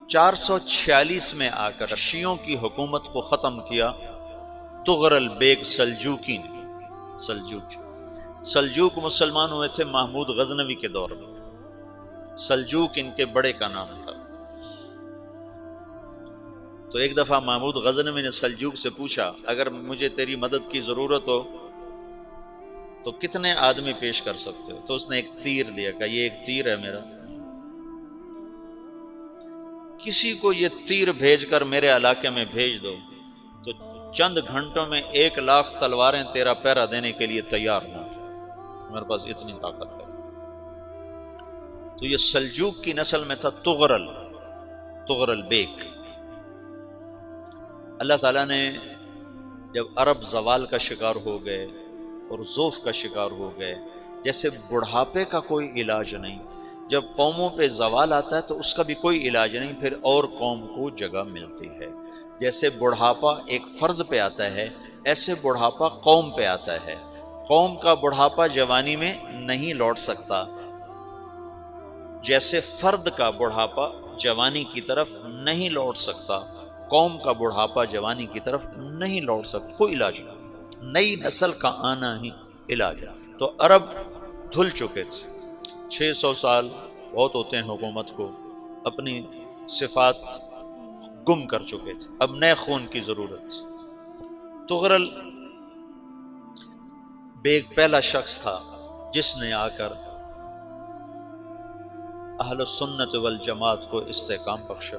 446 میں آ کر شیعوں کی حکومت کو ختم کیا تغرل بیگ سلجوکی نے۔ سلجوک مسلمان ہوئے تھے محمود غزنوی کے دور میں، سلجوک ان کے بڑے کا نام تھا۔ تو ایک دفعہ محمود غزنوی نے سلجوک سے پوچھا اگر مجھے تیری مدد کی ضرورت ہو تو کتنے آدمی پیش کر سکتے ہو؟ تو اس نے ایک تیر دیا، کہا یہ ایک تیر ہے میرا، کسی کو یہ تیر بھیج کر میرے علاقے میں بھیج دو تو چند گھنٹوں میں 1,00,000 تلواریں تیرا پہرا دینے کے لیے تیار ہوں، میرے پاس اتنی طاقت ہے۔ تو یہ سلجوک کی نسل میں تھا تغرل بیگ۔ اللہ تعالیٰ نے جب عرب زوال کا شکار ہو گئے اور ضعف کا شکار ہو گئے، جیسے بڑھاپے کا کوئی علاج نہیں، جب قوموں پہ زوال آتا ہے تو اس کا بھی کوئی علاج نہیں، پھر اور قوم کو جگہ ملتی ہے۔ جیسے بڑھاپا ایک فرد پہ آتا ہے، ایسے بڑھاپا قوم پہ آتا ہے۔ قوم کا بڑھاپا جوانی میں نہیں لوٹ سکتا، جیسے فرد کا بڑھاپا جوانی کی طرف نہیں لوٹ سکتا، قوم کا بڑھاپا جوانی کی طرف نہیں لوٹ سکتا، کوئی علاج نہیں، نئی نسل کا آنا ہی علاج ہے۔ تو عرب دھل چکے تھے، 600 سال بہت ہوتے ہیں حکومت کو، اپنی صفات گم کر چکے تھے، اب نئے خون کی ضرورت تھی۔ تغرل بیگ پہلا شخص تھا جس نے آ کر اہل سنت والجماعت کو استحکام بخشا،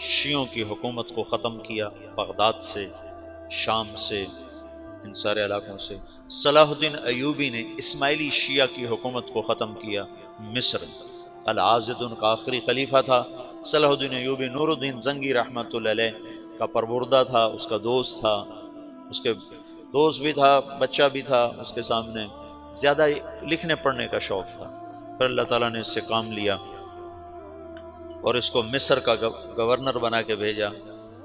شیعوں کی حکومت کو ختم کیا، بغداد سے، شام سے، ان سارے علاقوں سے۔ صلاح الدین ایوبی نے اسماعیلی شیعہ کی حکومت کو ختم کیا، مصر۔ العاضد ان کا آخری خلیفہ تھا۔ صلاح الدین ایوبی نور الدین زنگی رحمۃ اللہ علیہ کا پروردہ تھا، اس کا دوست تھا، اس کے دوست بھی تھا، بچہ بھی تھا اس کے سامنے، زیادہ لکھنے پڑھنے کا شوق تھا۔ پھر اللہ تعالیٰ نے اس سے کام لیا اور اس کو مصر کا گورنر بنا کے بھیجا،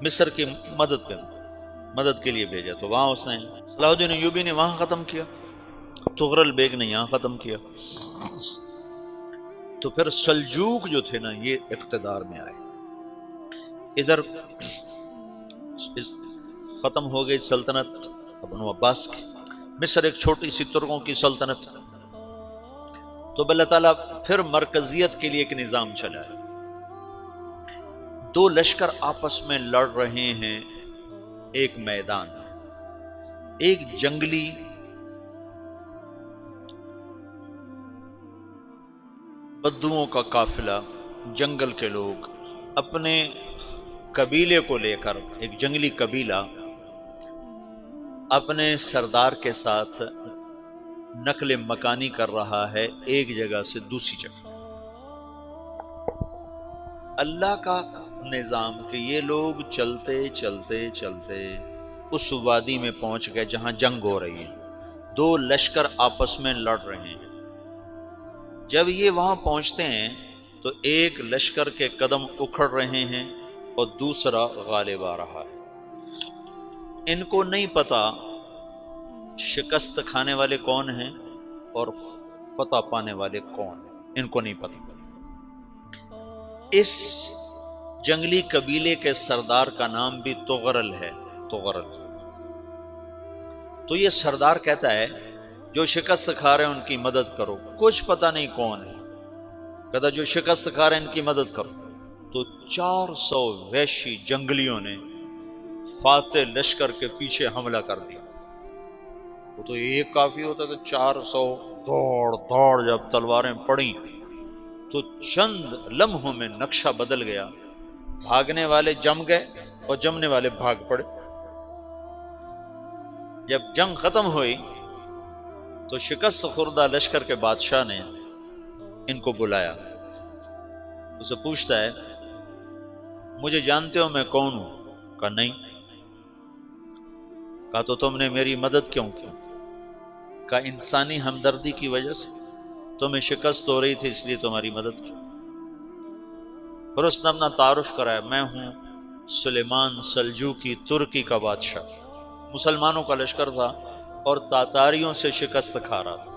مصر کی مدد کے لیے بھیجا۔ تو وہاں اس نے صلاح الدین ایوبی نے وہاں ختم کیا، تغرل بیگ نے یہاں ختم کیا۔ تو پھر سلجوک جو تھے نا یہ اقتدار میں آئے، ادھر ختم ہو گئی سلطنت بنو عباس کی، مصر ایک چھوٹی سی ترکوں کی سلطنت۔ تو اللہ تعالیٰ پھر مرکزیت کے لیے ایک نظام چلایا، دو لشکر آپس میں لڑ رہے ہیں ایک میدان میں، ایک جنگلی بدوؤں کا قافلہ، جنگل کے لوگ اپنے قبیلے کو لے کر، ایک جنگلی قبیلہ اپنے سردار کے ساتھ نقل مکانی کر رہا ہے ایک جگہ سے دوسری جگہ۔ اللہ کا نظام کہ یہ لوگ چلتے چلتے چلتے اس وادی میں پہنچ گئے جہاں جنگ ہو رہی ہے، دو لشکر آپس میں لڑ رہے ہیں۔ جب یہ وہاں پہنچتے ہیں تو ایک لشکر کے قدم اکھڑ رہے ہیں اور دوسرا غالب آ رہا ہے۔ ان کو نہیں پتا شکست کھانے والے کون ہیں اور فتح پانے والے کون ہیں، ان کو نہیں پتا۔ اس جنگلی قبیلے کے سردار کا نام بھی تغرل ہے، تغرل۔ تو یہ سردار کہتا ہے جو شکست کھا رہے ہیں ان کی مدد کرو، کچھ پتہ نہیں کون ہے، کہتا جو شکست کھا رہے ہیں ان کی مدد کرو۔ تو 400 وحشی جنگلیوں نے فاتح لشکر کے پیچھے حملہ کر دیا۔ وہ تو ایک کافی ہوتا تھا، 400 دوڑ جب تلواریں پڑیں تو چند لمحوں میں نقشہ بدل گیا، بھاگنے والے جم گئے اور جمنے والے بھاگ پڑے۔ جب جنگ ختم ہوئی تو شکست خوردہ لشکر کے بادشاہ نے ان کو بلایا، اسے پوچھتا ہے مجھے جانتے ہو میں کون ہوں؟ کہا نہیں۔ کہا تو تم نے میری مدد کیوں کی؟ کہا انسانی ہمدردی کی وجہ سے، تمہیں شکست ہو رہی تھی اس لیے تمہاری مدد کی۔ پھر اس نے اپنا تعارف کرایا، میں ہوں سلیمان سلجوکی، ترکی کا بادشاہ۔ مسلمانوں کا لشکر تھا اور تاتاریوں سے شکست کھا رہا تھا،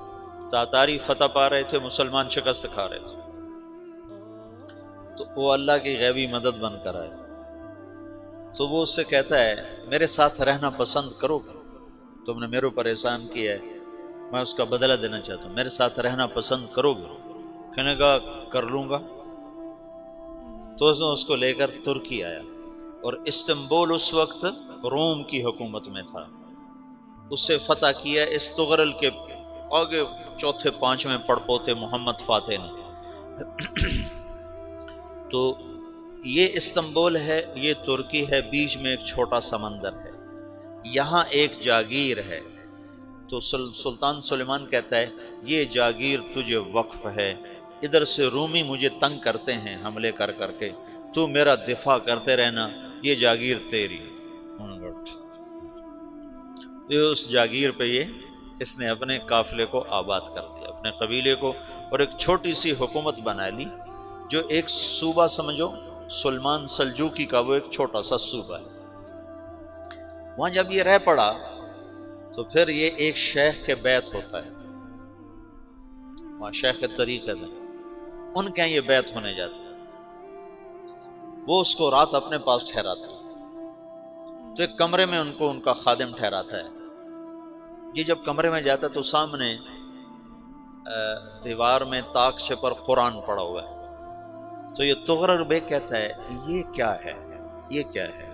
تاتاری فتح پا رہے تھے، مسلمان شکست کھا رہے تھے۔ تو وہ اللہ کی غیبی مدد بن کر آئے، تو وہ اس سے کہتا ہے میرے ساتھ رہنا پسند کرو گے؟ تم نے میرے اوپر احسان کیا ہے، میں اس کا بدلہ دینا چاہتا ہوں، میرے ساتھ رہنا پسند کرو گے؟ کہنے لگا کر لوں گا۔ تو اس نے اس کو لے کر ترکی آیا، اور استنبول اس وقت روم کی حکومت میں تھا، اسے فتح کیا اس تغرل کے آگے چوتھے پانچویں پڑپوتے محمد فاتح نے۔ تو یہ استنبول ہے، یہ ترکی ہے، بیچ میں ایک چھوٹا سمندر ہے، یہاں ایک جاگیر ہے۔ تو سلطان سلیمان کہتا ہے یہ جاگیر تجھے وقف ہے، ادھر سے رومی مجھے تنگ کرتے ہیں حملے کر کر کے، تو میرا دفاع کرتے رہنا، یہ جاگیر تیری۔ اس جاگیر پہ اس نے اپنے قافلے کو آباد کر دیا، اپنے قبیلے کو، اور ایک چھوٹی سی حکومت بنا لی، جو ایک صوبہ سمجھو سلمان سلجوقی کا، وہ ایک چھوٹا سا صوبہ ہے۔ وہاں جب یہ رہ پڑا تو پھر یہ ایک شیخ کے بیت ہوتا ہے، وہاں شیخ طریقہ ہے، ان کے یہ بیت ہونے جاتا ہے، وہ اس کو رات اپنے پاس ٹھہراتا ہے، تو ایک کمرے میں ان کو ان کا خادم ٹھہراتا ہے۔ یہ جب کمرے میں جاتا ہے تو سامنے دیوار میں طاقچے پر قرآن پڑا ہوا ہے، تو یہ تغرل بیگ کہتا ہے یہ کیا ہے، یہ کیا ہے؟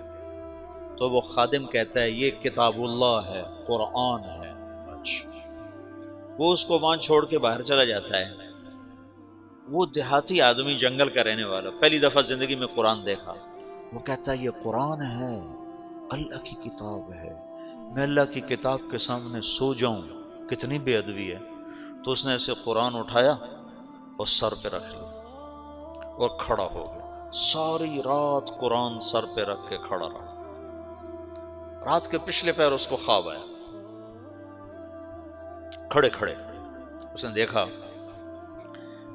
تو وہ خادم کہتا ہے یہ کتاب اللہ ہے، قرآن ہے۔ اچھا، وہ اس کو وہاں چھوڑ کے باہر چلا جاتا ہے۔ وہ دیہاتی آدمی، جنگل کا رہنے والا، پہلی دفعہ زندگی میں قرآن دیکھا، وہ کہتا ہے یہ قرآن ہے، اللہ کی کتاب ہے، میں اللہ کی کتاب کے سامنے سو جاؤں، کتنی بے ادبی ہے۔ تو اس نے ایسے قرآن اٹھایا اور سر پہ رکھ لیا اور کھڑا ہو گیا، ساری رات قرآن سر پہ رکھ کے کھڑا رہا۔ رات کے پچھلے پہر اس کو خواب آیا، کھڑے کھڑے اس نے دیکھا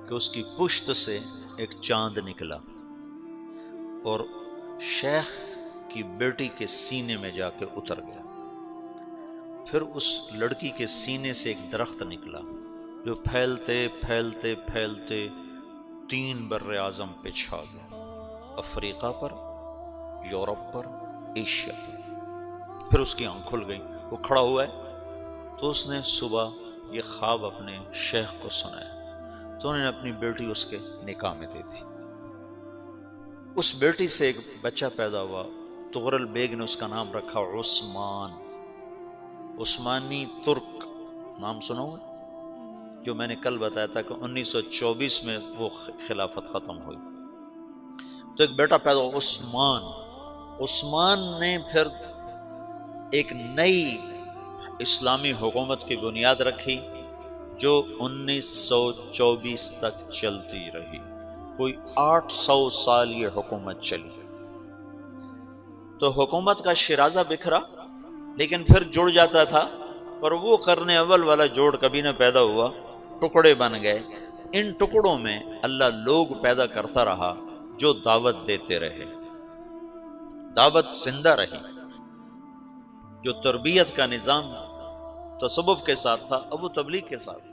کہ اس کی پشت سے ایک چاند نکلا اور شیخ کی بیٹی کے سینے میں جا کے اتر گیا۔ پھر اس لڑکی کے سینے سے ایک درخت نکلا جو پھیلتے پھیلتے پھیلتے 3 بر اعظم پہ چھا گیا، افریقہ پر، یورپ پر، ایشیا پر۔ پھر اس کی آنکھ کھل گئی، وہ کھڑا ہوا ہے، تو اس نے صبح یہ خواب اپنے شیخ کو سنایا، تو انہوں نے اپنی بیٹی اس کے نکاح میں دے دی۔ اس بیٹی سے ایک بچہ پیدا ہوا، تغرل بیگ نے اس کا نام رکھا عثمان، عثمانی ترک نام سنا ہوا، جو میں نے کل بتایا تھا کہ 1924 میں وہ خلافت ختم ہوئی۔ تو ایک بیٹا پیدا ہوا عثمان۔ عثمان نے پھر ایک نئی اسلامی حکومت کی بنیاد رکھی جو 1924 تک چلتی رہی، کوئی 800 سال یہ حکومت چلی۔ تو حکومت کا شیرازہ بکھرا، لیکن پھر جڑ جاتا تھا، پر وہ قرن اول والا جوڑ کبھی نہ پیدا ہوا، ٹکڑے بن گئے۔ ان ٹکڑوں میں اللہ لوگ پیدا کرتا رہا جو دعوت دیتے رہے، دعوت زندہ رہی۔ جو تربیت کا نظام تصوف کے ساتھ تھا اب وہ تبلیغ کے ساتھ۔